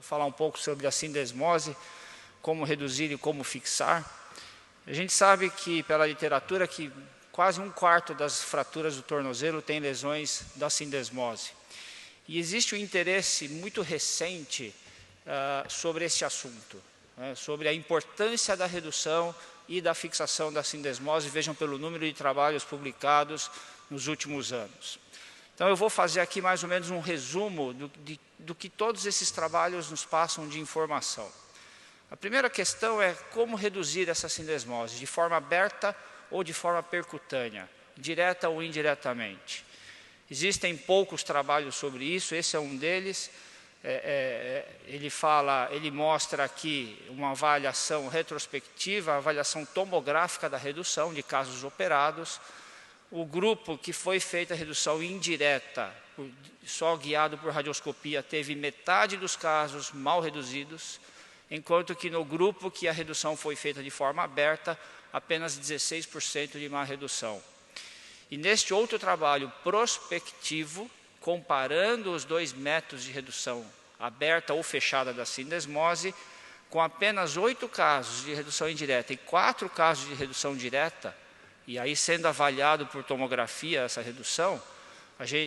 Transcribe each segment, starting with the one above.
falar um pouco sobre a sindesmose, como reduzir e como fixar. A gente sabe que, pela literatura, que quase 1/4 das fraturas do tornozelo tem lesões da sindesmose. E existe um interesse muito recente sobre esse assunto, né, sobre a importância da redução e da fixação da sindesmose. Vejam pelo número de trabalhos publicados nos últimos anos. Então, eu vou fazer aqui mais ou menos um resumo do que todos esses trabalhos nos passam de informação. A primeira questão é como reduzir essa sindesmose, de forma aberta ou de forma percutânea, direta ou indiretamente. Existem poucos trabalhos sobre isso, esse é um deles. Ele mostra aqui uma avaliação retrospectiva, a avaliação tomográfica da redução de casos operados. O grupo que foi feita a redução indireta, só guiado por radioscopia, teve metade dos casos mal reduzidos, enquanto que no grupo que a redução foi feita de forma aberta, apenas 16% de má redução. E neste outro trabalho prospectivo, comparando os dois métodos de redução aberta ou fechada da sindesmose, com apenas 8 casos de redução indireta e 4 casos de redução direta, e aí sendo avaliado por tomografia essa redução,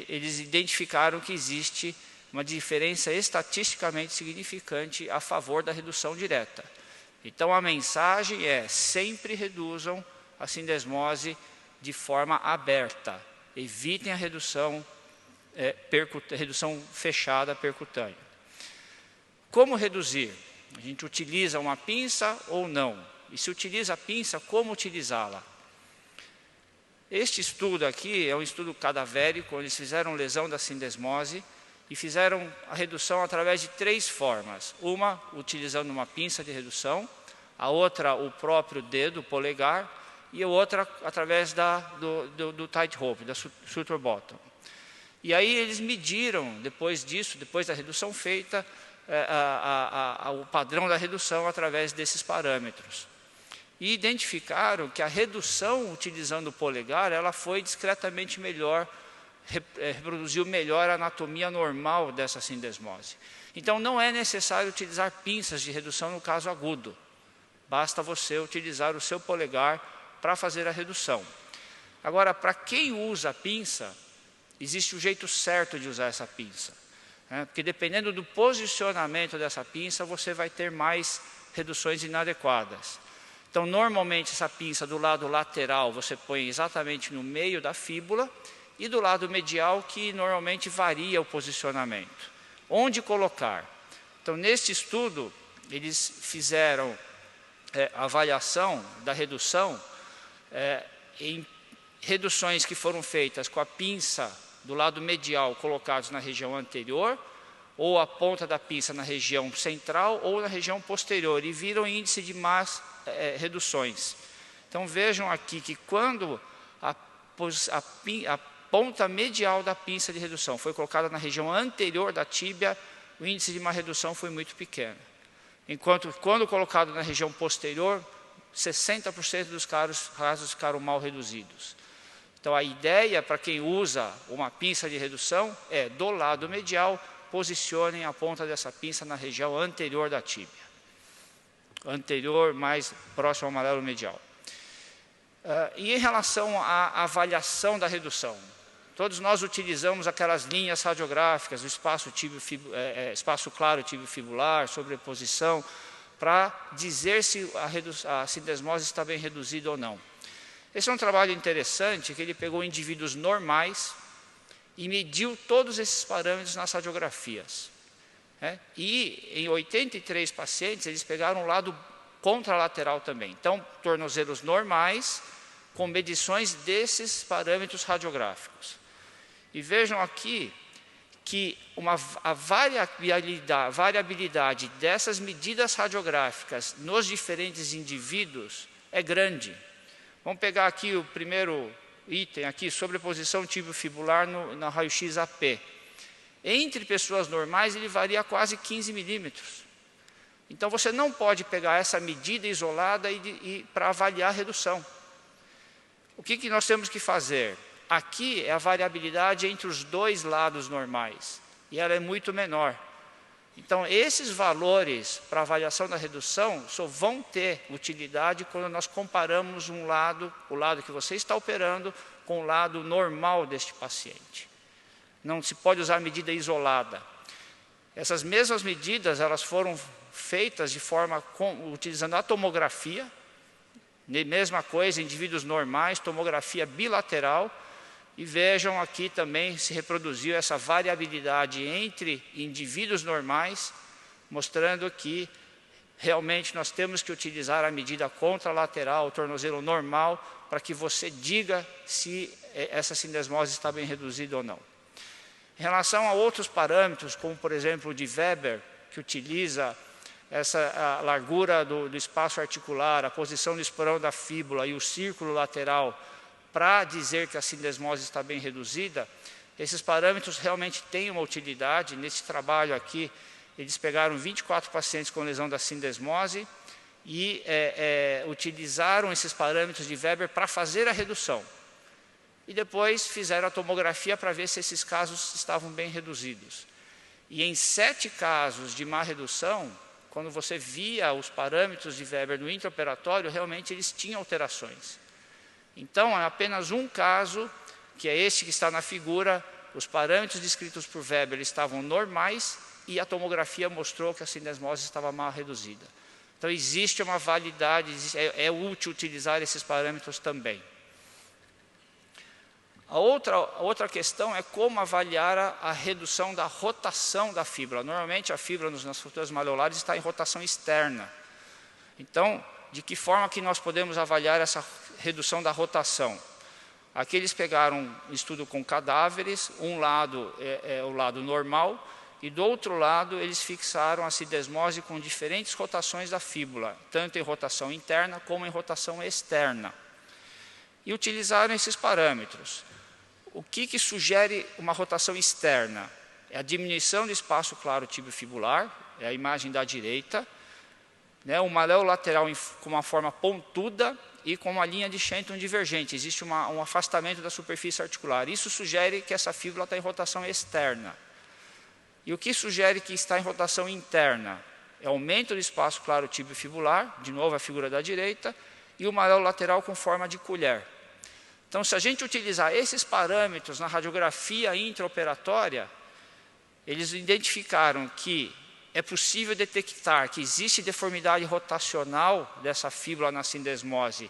eles identificaram que existe uma diferença estatisticamente significante a favor da redução direta. Então, a mensagem é: sempre reduzam a sindesmose de forma aberta. Evitem a redução fechada percutânea. Como reduzir? A gente utiliza uma pinça ou não? E se utiliza a pinça, como utilizá-la? Este estudo aqui é um estudo cadavérico, onde eles fizeram lesão da sindesmose e fizeram a redução através de 3 formas. Uma, utilizando uma pinça de redução, a outra, o próprio dedo, o polegar, e a outra, através do tight rope, da suture bottom. E aí eles mediram, depois disso, depois da redução feita, o padrão da redução através desses parâmetros. E identificaram que a redução utilizando o polegar, ela foi discretamente melhor, reproduziu melhor a anatomia normal dessa sindesmose. Então, não é necessário utilizar pinças de redução no caso agudo. Basta você utilizar o seu polegar para fazer a redução. Agora, para quem usa a pinça, existe o jeito certo de usar essa pinça, né? Porque dependendo do posicionamento dessa pinça, você vai ter mais reduções inadequadas. Então, normalmente, essa pinça do lado lateral, você põe exatamente no meio da fíbula, e do lado medial, que normalmente varia o posicionamento. Onde colocar? Então, neste estudo, eles fizeram a avaliação da redução em reduções que foram feitas com a pinça do lado medial colocados na região anterior, ou a ponta da pinça na região central ou na região posterior, e viram índice de más reduções. Então, vejam aqui que quando a ponta medial da pinça de redução foi colocada na região anterior da tíbia, o índice de má redução foi muito pequeno. Enquanto, quando colocado na região posterior, 60% dos casos ficaram mal reduzidos. Então, a ideia para quem usa uma pinça de redução é, do lado medial, posicionem a ponta dessa pinça na região anterior da tíbia. Anterior, mais próximo ao amarelo medial. E em relação à avaliação da redução, todos nós utilizamos aquelas linhas radiográficas, o espaço claro tíbio-fibular, sobreposição, para dizer se a sindesmose está bem reduzida ou não. Esse é um trabalho interessante, que ele pegou indivíduos normais e mediu todos esses parâmetros nas radiografias. E em 83 pacientes, eles pegaram o lado contralateral também. Então, tornozelos normais, com medições desses parâmetros radiográficos. E vejam aqui que a variabilidade dessas medidas radiográficas nos diferentes indivíduos é grande. Vamos pegar aqui o primeiro item, aqui, sobreposição tíbio-fibular na raio-x AP. Entre pessoas normais, ele varia quase 15 milímetros. Então, você não pode pegar essa medida isolada para avaliar a redução. O que nós temos que fazer? Aqui é a variabilidade entre os dois lados normais, e ela é muito menor. Então, esses valores para avaliação da redução só vão ter utilidade quando nós comparamos o lado que você está operando, com o lado normal deste paciente. Não se pode usar medida isolada. Essas mesmas medidas, elas foram feitas utilizando a tomografia, mesma coisa, indivíduos normais, tomografia bilateral, e vejam aqui também se reproduziu essa variabilidade entre indivíduos normais, mostrando que realmente nós temos que utilizar a medida contralateral, o tornozelo normal, para que você diga se essa sindesmose está bem reduzida ou não. Em relação a outros parâmetros, como por exemplo o de Weber, que utiliza a largura do espaço articular, a posição do esporão da fíbula e o círculo lateral, para dizer que a sindesmose está bem reduzida, esses parâmetros realmente têm uma utilidade. Nesse trabalho aqui, eles pegaram 24 pacientes com lesão da sindesmose e utilizaram esses parâmetros de Weber para fazer a redução. E depois fizeram a tomografia para ver se esses casos estavam bem reduzidos. E em 7 casos de má redução, quando você via os parâmetros de Weber no intraoperatório, realmente eles tinham alterações. Então, é apenas um caso, que é este que está na figura, os parâmetros descritos por Weber estavam normais e a tomografia mostrou que a sindesmose estava mal reduzida. Então, existe uma validade, é útil utilizar esses parâmetros também. A outra questão é como avaliar a redução da rotação da fíbula. Normalmente, a fíbula nas fraturas maleolares está em rotação externa. Então, de que forma que nós podemos avaliar essa redução da rotação? Aqui eles pegaram um estudo com cadáveres, um lado é o lado normal, e do outro lado eles fixaram a sindesmose com diferentes rotações da fíbula, tanto em rotação interna como em rotação externa. E utilizaram esses parâmetros. O que sugere uma rotação externa? É a diminuição do espaço claro tibiofibular, é a imagem da direita, o maléolo lateral com uma forma pontuda e com uma linha de Shenton divergente. Existe um afastamento da superfície articular. Isso sugere que essa fíbula está em rotação externa. E o que sugere que está em rotação interna? É aumento do espaço claro tibiofibular, de novo a figura da direita, e o maléolo lateral com forma de colher. Então, se a gente utilizar esses parâmetros na radiografia intraoperatória, eles identificaram que é possível detectar que existe deformidade rotacional dessa fíbula na sindesmose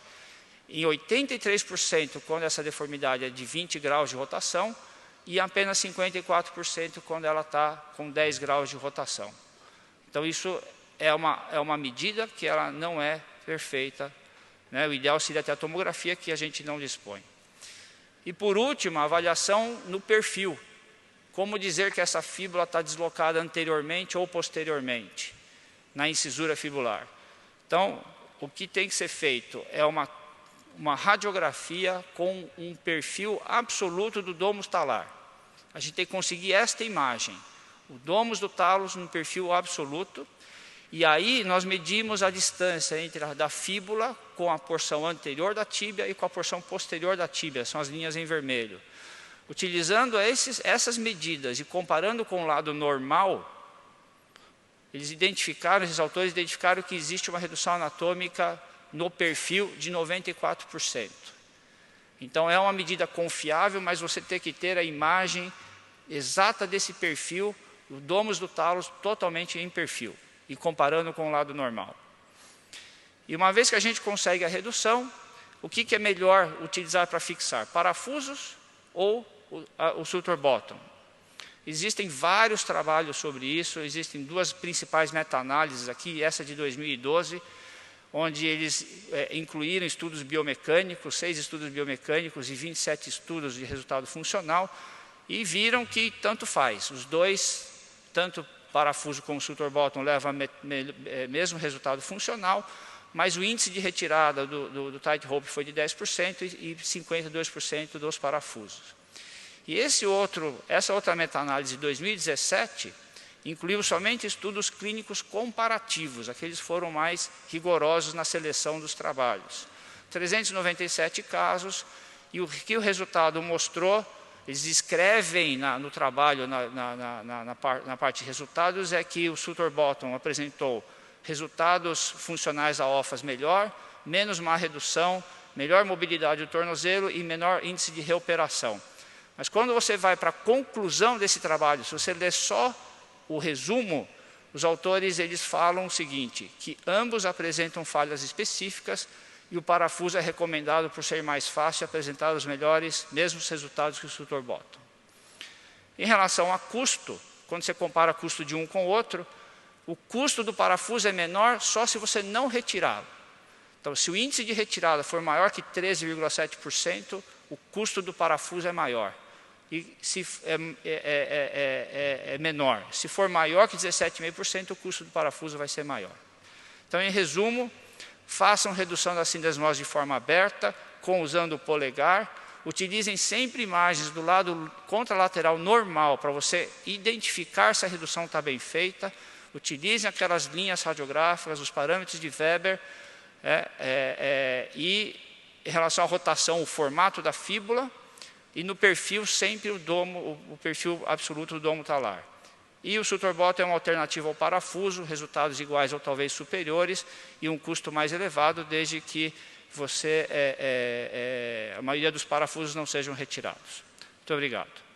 em 83% quando essa deformidade é de 20 graus de rotação e apenas 54% quando ela está com 10 graus de rotação. Então, isso é uma medida que ela não é perfeita. O ideal seria ter a tomografia, que a gente não dispõe. E por último, a avaliação no perfil. Como dizer que essa fíbula está deslocada anteriormente ou posteriormente na incisura fibular? Então, o que tem que ser feito é uma radiografia com um perfil absoluto do domus talar. A gente tem que conseguir esta imagem, o domus do talos no perfil absoluto, e aí nós medimos a distância entre da fíbula com a porção anterior da tíbia e com a porção posterior da tíbia, são as linhas em vermelho. Utilizando essas medidas e comparando com o lado normal, esses autores identificaram que existe uma redução anatômica no perfil de 94%. Então, é uma medida confiável, mas você tem que ter a imagem exata desse perfil, o domus do talos totalmente em perfil, e comparando com o lado normal. E uma vez que a gente consegue a redução, o que é melhor utilizar para fixar? Parafusos ou o suture bottom? Existem vários trabalhos sobre isso, existem 2 principais meta-análises aqui, essa de 2012, onde eles incluíram estudos biomecânicos, 6 estudos biomecânicos e 27 estudos de resultado funcional, e viram que tanto faz. Os dois, tanto parafuso como suture bottom, levam mesmo resultado funcional, mas o índice de retirada do tight rope foi de 10% e 52% dos parafusos. E essa outra meta-análise de 2017 incluiu somente estudos clínicos comparativos, aqueles foram mais rigorosos na seleção dos trabalhos. 397 casos, e o que o resultado mostrou eles escrevem no trabalho, na parte de resultados, é que o Sutor Bottom apresentou resultados funcionais a OFAS melhor, menos má redução, melhor mobilidade do tornozelo e menor índice de reoperação. Mas quando você vai para a conclusão desse trabalho, se você ler só o resumo, os autores eles falam o seguinte, que ambos apresentam falhas específicas e o parafuso é recomendado por ser mais fácil e apresentar os mesmos resultados que o Sutor Bottom. Em relação a custo, quando você compara o custo de um com o outro, o custo do parafuso é menor só se você não retirá-lo. Então, se o índice de retirada for maior que 13,7%, o custo do parafuso é maior. E se é menor. Se for maior que 17,5%, o custo do parafuso vai ser maior. Então, em resumo, façam redução da sindesmose de forma aberta, usando o polegar. Utilizem sempre imagens do lado contralateral normal, para você identificar se a redução está bem feita. Utilizem aquelas linhas radiográficas, os parâmetros de Weber, e em relação à rotação, o formato da fíbula, e no perfil sempre o perfil absoluto do domo talar. E o Sutor Bottom é uma alternativa ao parafuso, resultados iguais ou talvez superiores, e um custo mais elevado, desde que a maioria dos parafusos não sejam retirados. Muito obrigado.